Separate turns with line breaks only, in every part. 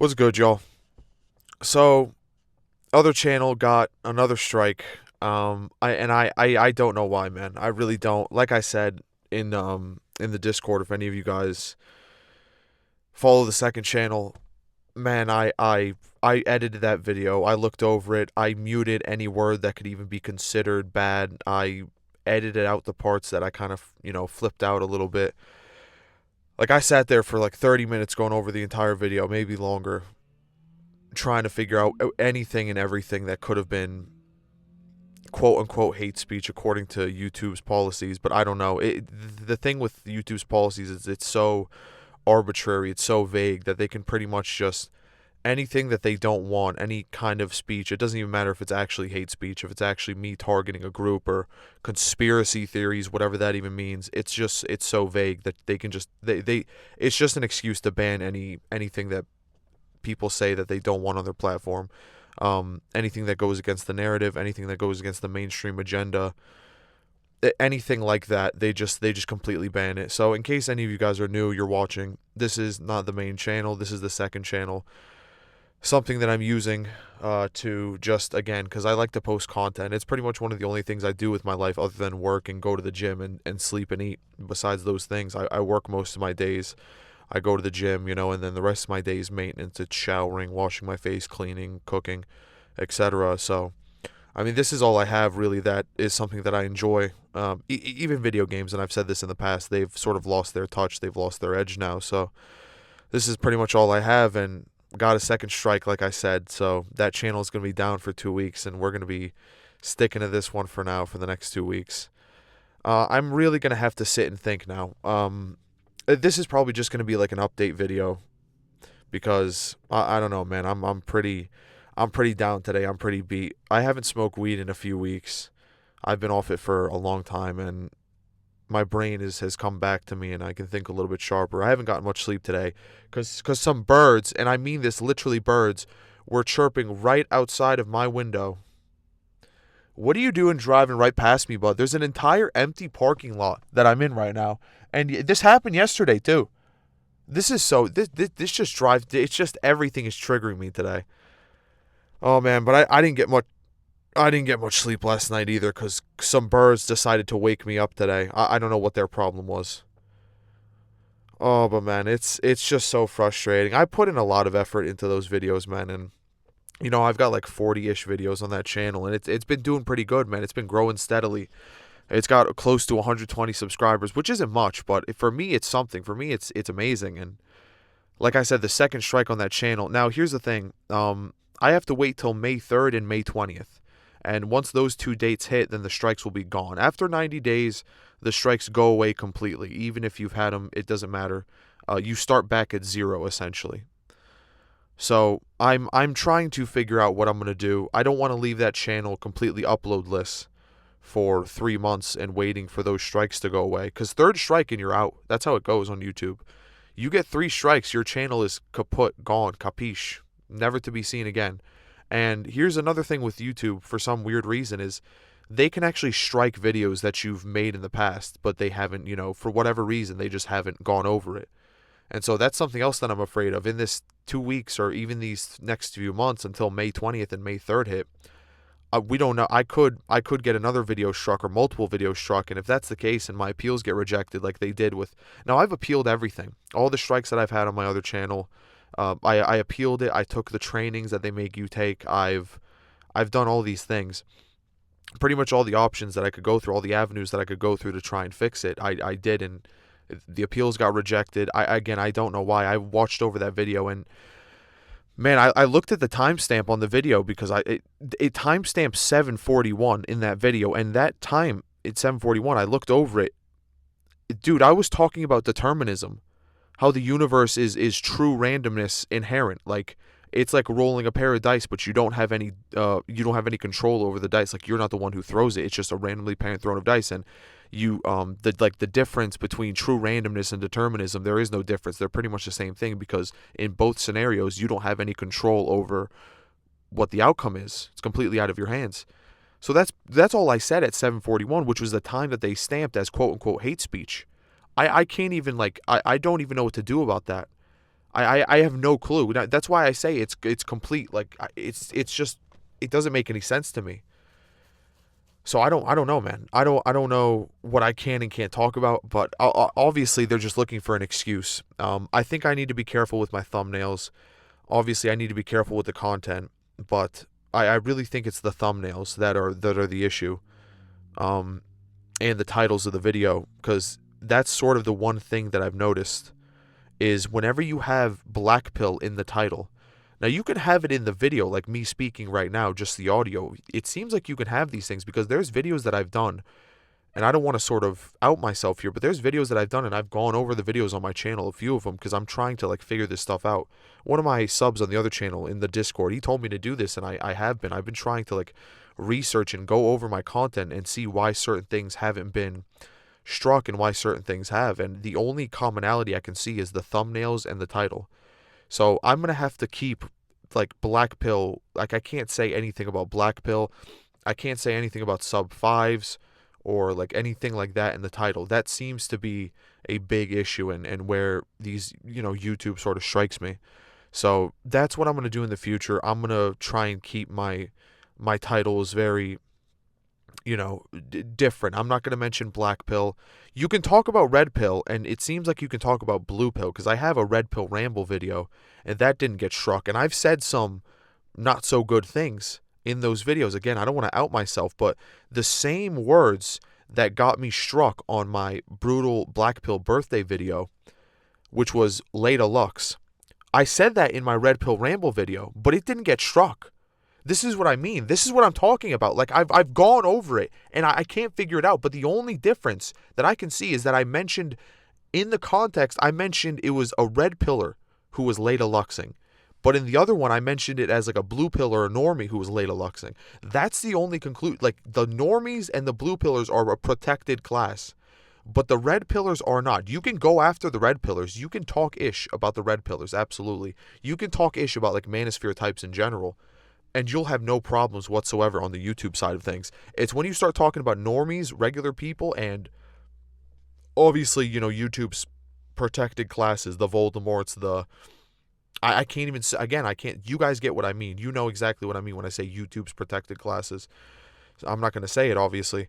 What's good, y'all? So, other channel got another strike. I don't know why, man. I really don't. Like I said in the Discord, if any of you guys follow the second channel, man, I edited that video. I looked over it. I muted any word that could even be considered bad. I edited out the parts that I kind of, flipped out a little bit. Like I sat there for like 30 minutes going over the entire video, maybe longer, trying to figure out anything and everything that could have been quote unquote hate speech according to YouTube's policies. But I don't know. The thing with YouTube's policies is it's so arbitrary, it's so vague that they can pretty much just anything that they don't want, any kind of speech. It doesn't even matter if it's actually hate speech, if it's actually me targeting a group or conspiracy theories, whatever that even means. It's so vague that they can just they it's just an excuse to ban anything that people say that they don't want on their platform. Anything that goes against the narrative, anything that goes against the mainstream agenda, anything like that, they just completely ban it. So in case any of you guys are new, you're watching, this is not the main channel. This is the second channel. Something that I'm using to just, again, because I like to post content. It's pretty much one of the only things I do with my life other than work and go to the gym and sleep and eat. Besides those things, I work most of my days. I go to the gym, and then the rest of my day is maintenance. It's showering, washing my face, cleaning, cooking, etc. So, I mean, this is all I have really that is something that I enjoy. Even video games, and I've said this in the past, they've sort of lost their touch. They've lost their edge now. So, this is pretty much all I have, and got a second strike, like I said. So, that channel is going to be down for 2 weeks, and we're going to be sticking to this one for now for the next 2 weeks. I'm really going to have to sit and think now. This is probably just going to be like an update video because I don't know, man. I'm pretty down today. I'm pretty beat. I haven't smoked weed in a few weeks. I've been off it for a long time, and my brain has come back to me, and I can think a little bit sharper. I haven't gotten much sleep today because some birds, and I mean this literally, birds were chirping right outside of my window. What are you doing driving right past me, bud? There's an entire empty parking lot that I'm in right now, and this happened yesterday too. This just drives. It's just everything is triggering me today. Oh man, but I didn't get much. I didn't get much sleep last night either because some birds decided to wake me up today. I don't know what their problem was. Oh, but man, it's just so frustrating. I put in a lot of effort into those videos, man, and I've got like 40-ish videos on that channel, and it's been doing pretty good, man. It's been growing steadily. It's got close to 120 subscribers, which isn't much, but for me, it's something. For me, it's amazing. And like I said, the second strike on that channel. Now, here's the thing. I have to wait till May 3rd and May 20th. And once those two dates hit, then the strikes will be gone. After 90 days, the strikes go away completely. Even if you've had them, it doesn't matter. You start back at zero, essentially. So I'm trying to figure out what I'm gonna do. I don't want to leave that channel completely uploadless for 3 months and waiting for those strikes to go away. Because third strike and you're out. That's how it goes on YouTube. You get 3 strikes, your channel is kaput, gone, capiche, never to be seen again. And here's another thing with YouTube, for some weird reason, is they can actually strike videos that you've made in the past, but they haven't, for whatever reason, they just haven't gone over it. And so that's something else that I'm afraid of in this 2 weeks or even these next few months until May 20th and May 3rd hit. We don't know. I could get another video struck or multiple videos struck, and if that's the case and my appeals get rejected like they did with, now I've appealed everything, all the strikes that I've had on my other channel. I appealed it. I took the trainings that they make you take. I've done all these things, pretty much all the options that I could go through, all the avenues that I could go through to try and fix it. I did, and the appeals got rejected. I don't know why. I watched over that video, and man, I looked at the timestamp on the video because it timestamped 7:41 in that video, and that time it's 7:41. I looked over it, dude. I was talking about determinism, how the universe is true randomness inherent. Like it's like rolling a pair of dice, but you don't have any control over the dice. Like you're not the one who throws it. It's just a randomly thrown of dice, and the difference between true randomness and determinism, there is no difference. They're pretty much the same thing because in both scenarios you don't have any control over what the outcome is. It's completely out of your hands. So that's all I said at 7:41, which was the time that they stamped as quote unquote hate speech. I can't even, like, I don't even know what to do about that. I have no clue. That's why I say it's complete. Like it's just it doesn't make any sense to me. So I don't know, man. I don't know what I can and can't talk about. But obviously they're just looking for an excuse. I think I need to be careful with my thumbnails. Obviously I need to be careful with the content. But I really think it's the thumbnails that are the issue. Um, and the titles of the video, because that's sort of the one thing that I've noticed is whenever you have Black Pill in the title. Now you can have it in the video, like me speaking right now, just the audio. It seems like you can have these things because there's videos that I've done, and I don't want to sort of out myself here, but there's videos that I've done and I've gone over the videos on my channel, a few of them, because I'm trying to like figure this stuff out. One of my subs on the other channel in the Discord, he told me to do this, and I have been. I've been trying to like research and go over my content and see why certain things haven't been struck and why certain things have. And the only commonality I can see is the thumbnails and the title. So I'm going to have to keep like Black Pill. Like I can't say anything about Black Pill. I can't say anything about sub fives or like anything like that in the title. That seems to be a big issue and where these, YouTube sort of strikes me. So that's what I'm going to do in the future. I'm going to try and keep my titles very different. I'm not going to mention Black Pill. You can talk about Red Pill, and it seems like you can talk about Blue Pill, because I have a Red Pill Ramble video, and that didn't get struck. And I've said some not so good things in those videos. Again, I don't want to out myself, but the same words that got me struck on my brutal Black Pill birthday video, which was Leda Lux, I said that in my Red Pill Ramble video, but it didn't get struck. This is what I mean. This is what I'm talking about. Like I've gone over it and I can't figure it out. But the only difference that I can see is that I mentioned in the context, I mentioned it was a red pillar who was Leda Luxing. But in the other one, I mentioned it as like a blue pillar or a normie who was Leda Luxing. That's the only conclusion. Like the normies and the blue pillars are a protected class. But the red pillars are not. You can go after the red pillars. You can talk ish about the red pillars. Absolutely. You can talk ish about like manosphere types in general. And you'll have no problems whatsoever on the YouTube side of things. It's when you start talking about normies, regular people, and obviously, YouTube's protected classes, the Voldemorts, I can't even say, again, I can't, you guys get what I mean. You know exactly what I mean when I say YouTube's protected classes. So I'm not going to say it, obviously.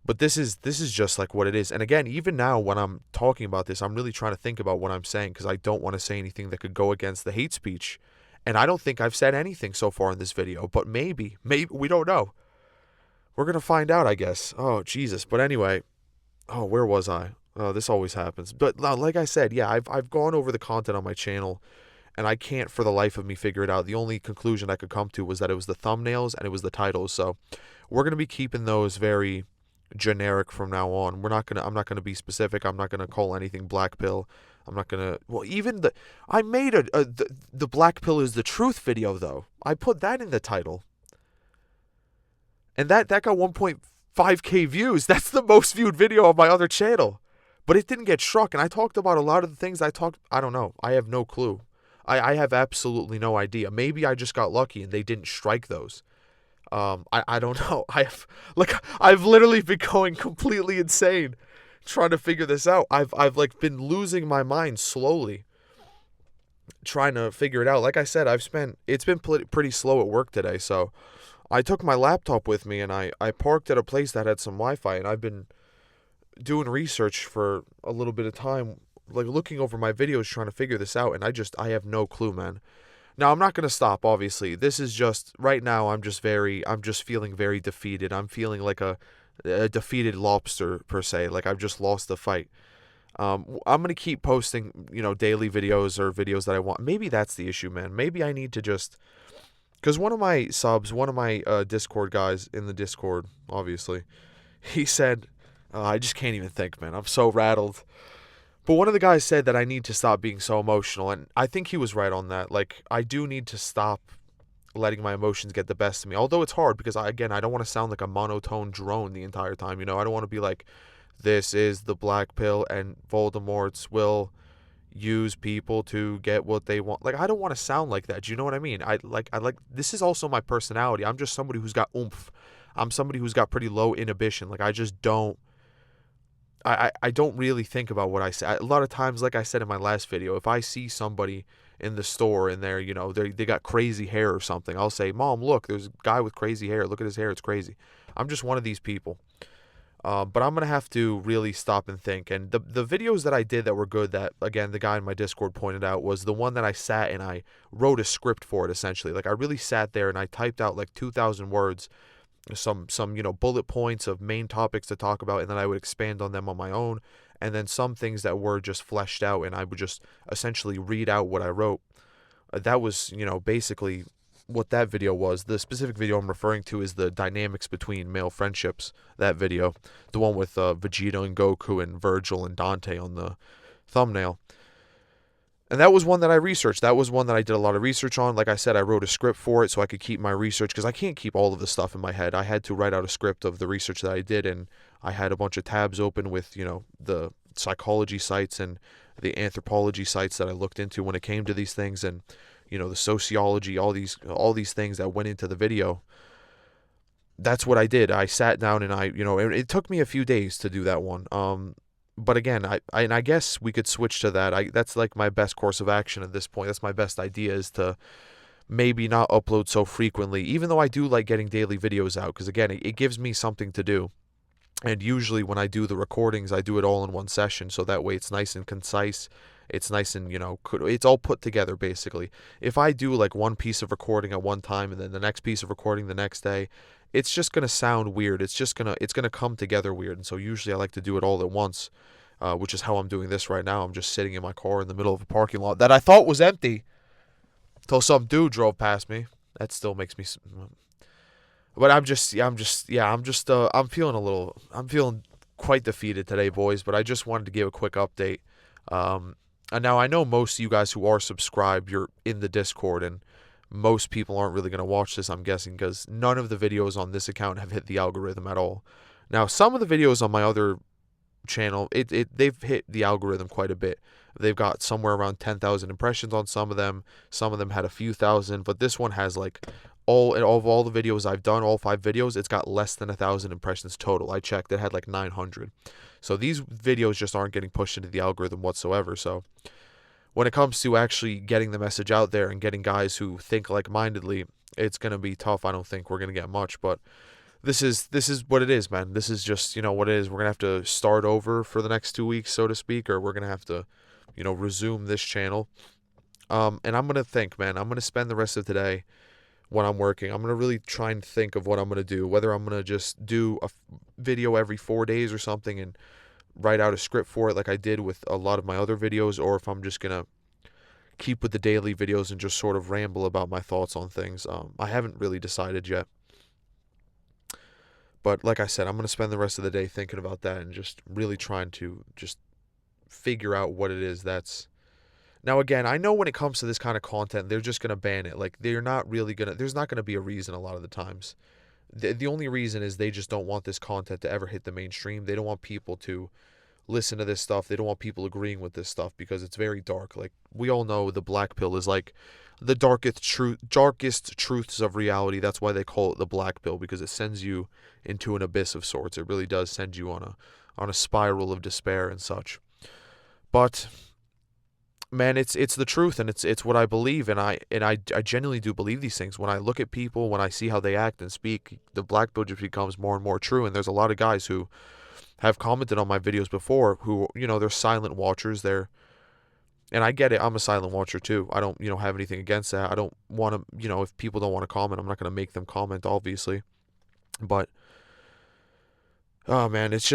But this is just like what it is. And again, even now when I'm talking about this, I'm really trying to think about what I'm saying because I don't want to say anything that could go against the hate speech. And I don't think I've said anything so far in this video, but maybe, we don't know. We're going to find out, I guess. Oh, Jesus. But anyway, where was I? Oh, this always happens. But like I said, yeah, I've gone over the content on my channel, and I can't for the life of me figure it out. The only conclusion I could come to was that it was the thumbnails and it was the titles. So we're going to be keeping those very generic from now on. I'm not going to be specific. I'm not going to call anything Black Pill. I'm not going to, well, even I made the Black Pill is the Truth video, though. I put that in the title. And that got 1.5k views. That's the most viewed video on my other channel. But it didn't get struck, and I talked about a lot of the things I don't know. I have no clue. I have absolutely no idea. Maybe I just got lucky and they didn't strike those. I don't know. I've literally been going completely insane trying to figure this out. I've been losing my mind slowly trying to figure it out. Like I said, it's been pretty slow at work today, so I took my laptop with me and I parked at a place that had some Wi-Fi, and I've been doing research for a little bit of time, like looking over my videos trying to figure this out, and I have no clue, man. Now, I'm not going to stop, obviously. This is just, right now, I'm just feeling very defeated. I'm feeling like a defeated lobster, per se. Like, I've just lost the fight. I'm going to keep posting, daily videos or videos that I want. Maybe that's the issue, man. Maybe I need to just, because one of my subs, one of my Discord guys in the Discord, obviously, he said, I just can't even think, man. I'm so rattled. But one of the guys said that I need to stop being so emotional, and I think he was right on that. Like, I do need to stop letting my emotions get the best of me. Although it's hard because, I don't want to sound like a monotone drone the entire time, I don't want to be like, this is the Black Pill and Voldemorts will use people to get what they want. Like, I don't want to sound like that. Do you know what I mean? This is also my personality. I'm just somebody who's got oomph. I'm somebody who's got pretty low inhibition. Like, I just don't I don't really think about what I say. A lot of times, like I said in my last video, if I see somebody in the store and they're, they got crazy hair or something, I'll say, Mom, look, there's a guy with crazy hair. Look at his hair. It's crazy. I'm just one of these people. But I'm going to have to really stop and think. And the videos that I did that were good, that, again, the guy in my Discord pointed out, was the one that I sat and I wrote a script for it, essentially. Like, I really sat there and I typed out like 2,000 words, some bullet points of main topics to talk about, and then I would expand on them on my own, and then some things that were just fleshed out, and I would just essentially read out what I wrote. That was, basically what that video was. The specific video I'm referring to is the dynamics between male friendships, that video, the one with Vegeta and Goku and Virgil and Dante on the thumbnail. And that was one that I researched. That was one that I did a lot of research on. Like I said, I wrote a script for it so I could keep my research, because I can't keep all of the stuff in my head. I had to write out a script of the research that I did, and I had a bunch of tabs open with, the psychology sites and the anthropology sites that I looked into when it came to these things, and, the sociology, all these things that went into the video. That's what I did. I sat down and it took me a few days to do that one. But again, I guess we could switch to that. That's like my best course of action at this point. That's my best idea, is to maybe not upload so frequently, even though I do like getting daily videos out, because again, it gives me something to do. And usually when I do the recordings, I do it all in one session, so that way it's nice and concise. It's nice and, it's all put together, basically. If I do like one piece of recording at one time and then the next piece of recording the next day, it's just going to sound weird. It's going to come together weird. And so usually I like to do it all at once, which is how I'm doing this right now. I'm just sitting in my car in the middle of a parking lot that I thought was empty till some dude drove past me. That still makes me... But I'm feeling quite defeated today, boys, but I just wanted to give a quick update. And now I know most of you guys who are subscribed, you're in the Discord, and most people aren't really going to watch this, I'm guessing, because none of the videos on this account have hit the algorithm at all. Now, some of the videos on my other channel, they've hit the algorithm quite a bit. They've got somewhere around 10,000 impressions on some of them. Some of them had a few thousand, but this one has like all the videos I've done, all 5 videos, it's got less than 1,000 impressions total. I checked, it had like 900. So these videos just aren't getting pushed into the algorithm whatsoever. So when it comes to actually getting the message out there and getting guys who think like-mindedly, it's going to be tough. I don't think we're going to get much, but this is what it is, man. This is just, what it is. We're going to have to start over for the next 2 weeks, so to speak, or we're going to have to, resume this channel. And I'm going to think, man, I'm going to spend the rest of today when I'm working. I'm going to really try and think of what I'm going to do, whether I'm going to just do a video every 4 days or something and write out a script for it like I did with a lot of my other videos, or if I'm just going to keep with the daily videos and just sort of ramble about my thoughts on things. I haven't really decided yet. But like I said, I'm going to spend the rest of the day thinking about that and just really trying to just figure out what it is that's... Now, again, I know when it comes to this kind of content, they're just going to ban it. Like, they're not really going to... There's not going to be a reason a lot of the times. The only reason is they just don't want this content to ever hit the mainstream. They don't want people to listen to this stuff. They don't want people agreeing with this stuff because it's very dark. Like, we all know the black pill is like the darkest truths of reality. That's why they call it the black pill, because it sends you into an abyss of sorts. It really does send you on a spiral of despair and such. But man, it's the truth, and it's what I believe, and I genuinely do believe these things. When I look at people, when I see how they act and speak, the black pill just becomes more and more true. And there's a lot of guys who have commented on my videos before who, they're silent watchers. And I get it. I'm a silent watcher too. I don't, have anything against that. I don't want to, if people don't want to comment, I'm not going to make them comment, obviously. But oh man, this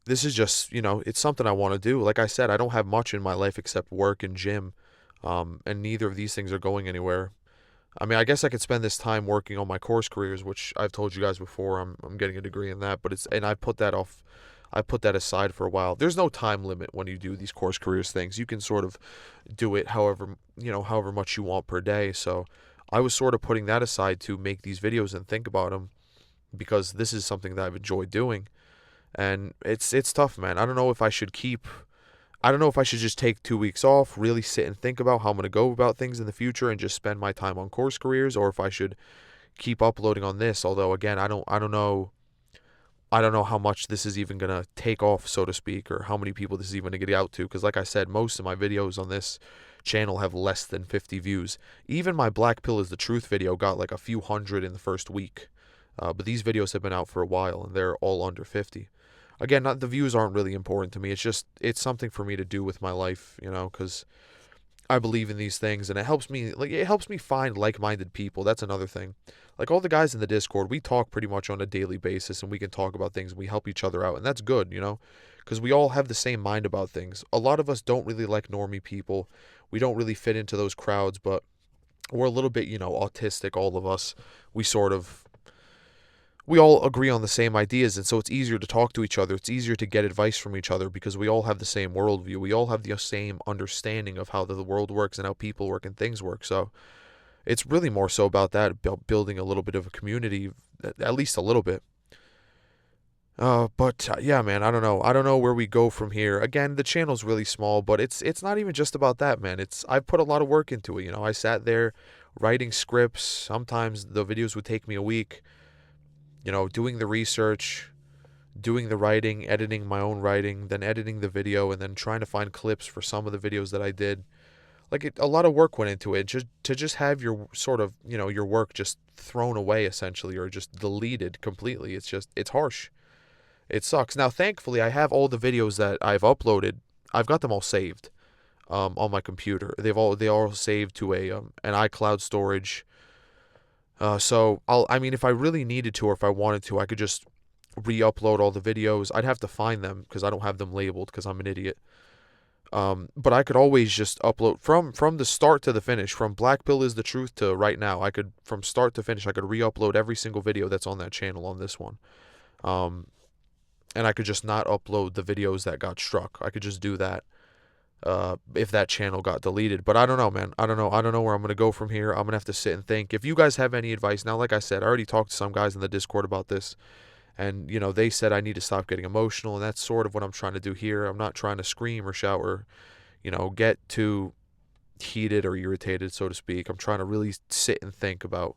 is just, it's something I want to do. Like I said, I don't have much in my life except work and gym. And neither of these things are going anywhere. I mean, I guess I could spend this time working on my course careers, which I've told you guys before. I'm getting a degree in that, but I put that aside for a while. There's no time limit when you do these course careers things. You can sort of do it however much you want per day. So I was sort of putting that aside to make these videos and think about them, because this is something that I've enjoyed doing. And it's tough, man. I don't know if I should just take 2 weeks off, really sit and think about how I'm going to go about things in the future and just spend my time on course careers, or if I should keep uploading on this. Although, again, I don't know I don't know how much this is even going to take off, so to speak, or how many people this is even going to get out to. Because, like I said, most of my videos on this channel have less than 50 views. Even my Black Pill is the Truth video got like a few hundred in the first week. But these videos have been out for a while, and they're all under 50. Again, the views aren't really important to me. It's something for me to do with my life, because I believe in these things, and it helps me find like-minded people. That's another thing. Like all the guys in the Discord, we talk pretty much on a daily basis, and we can talk about things, and we help each other out, and that's good, because we all have the same mind about things. A lot of us don't really like normie people. We don't really fit into those crowds, but we're a little bit, autistic, all of us. We all agree on the same ideas, and so it's easier to talk to each other. It's easier to get advice from each other because we all have the same worldview. We all have the same understanding of how the world works and how people work and things work. So it's really more so about that, building a little bit of a community, at least a little bit. But yeah, man, I don't know. I don't know where we go from here. Again, the channel's really small, but it's not even just about that, man. I've put a lot of work into it. I sat there writing scripts. Sometimes the videos would take me a week. Doing the research, doing the writing, editing my own writing, then editing the video, and then trying to find clips for some of the videos that I did. A lot of work went into it to just have your sort of, your work just thrown away essentially, or just deleted completely. It's harsh. It sucks. Now, thankfully, I have all the videos that I've uploaded. I've got them all saved on my computer. They all saved to an iCloud storage. So if I really needed to, or if I wanted to, I could just re-upload all the videos. I'd have to find them because I don't have them labeled because I'm an idiot. But I could always just upload from the start to the finish, from Black Pill is the Truth to right now. From start to finish, I could re-upload every single video that's on that channel on this one. And I could just not upload the videos that got struck. I could just do that. If that channel got deleted. But I don't know, man. I don't know where I'm going to go from here. I'm going to have to sit and think. If you guys have any advice, now, like I said, I already talked to some guys in the Discord about this, and, they said I need to stop getting emotional, and that's sort of what I'm trying to do here. I'm not trying to scream or shout or, get too heated or irritated, so to speak. I'm trying to really sit and think about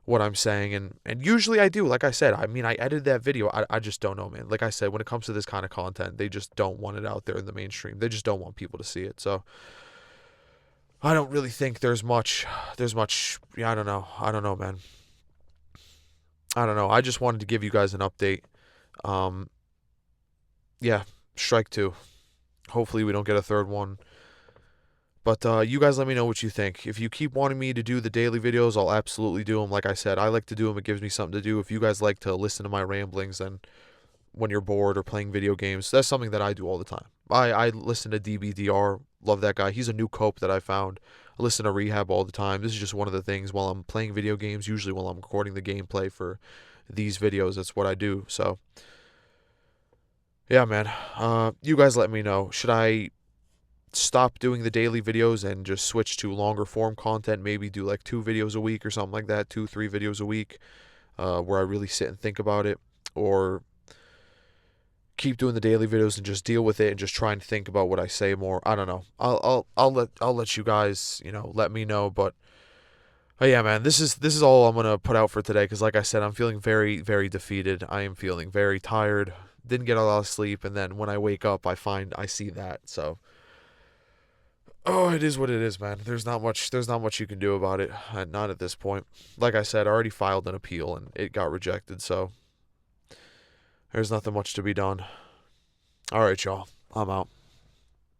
what I'm saying, and usually I do. Like I said, I edited that video. I just don't know, man. Like I said, when it comes to this kind of content, they just don't want it out there in the mainstream. They just don't want people to see it. So I don't really think there's much, yeah, I don't know, man. I don't know. I just wanted to give you guys an update. Yeah, strike two. Hopefully we don't get a third one. But you guys let me know what you think. If you keep wanting me to do the daily videos, I'll absolutely do them. Like I said, I like to do them. It gives me something to do. If you guys like to listen to my ramblings, then when you're bored or playing video games, that's something that I do all the time. I listen to DBDR. Love that guy. He's a new cope that I found. I listen to Rehab all the time. This is just one of the things while I'm playing video games, usually while I'm recording the gameplay for these videos. That's what I do. So, yeah, man. You guys let me know. Should I stop doing the daily videos and just switch to longer form content, maybe do like 2 videos a week or something like that, 2-3 videos a week, where I really sit and think about it, or keep doing the daily videos and just deal with it and just try and think about what I say more. I don't know. I'll let you guys, let me know. But yeah, man, this is all I'm gonna put out for today, because like I said, I'm feeling very, very defeated. I am feeling very tired. Didn't get a lot of sleep, and then when I wake up, I see that. So, oh, it is what it is, man. There's not much you can do about it. Not at this point. Like I said, I already filed an appeal and it got rejected, so there's nothing much to be done. All right, y'all. I'm out.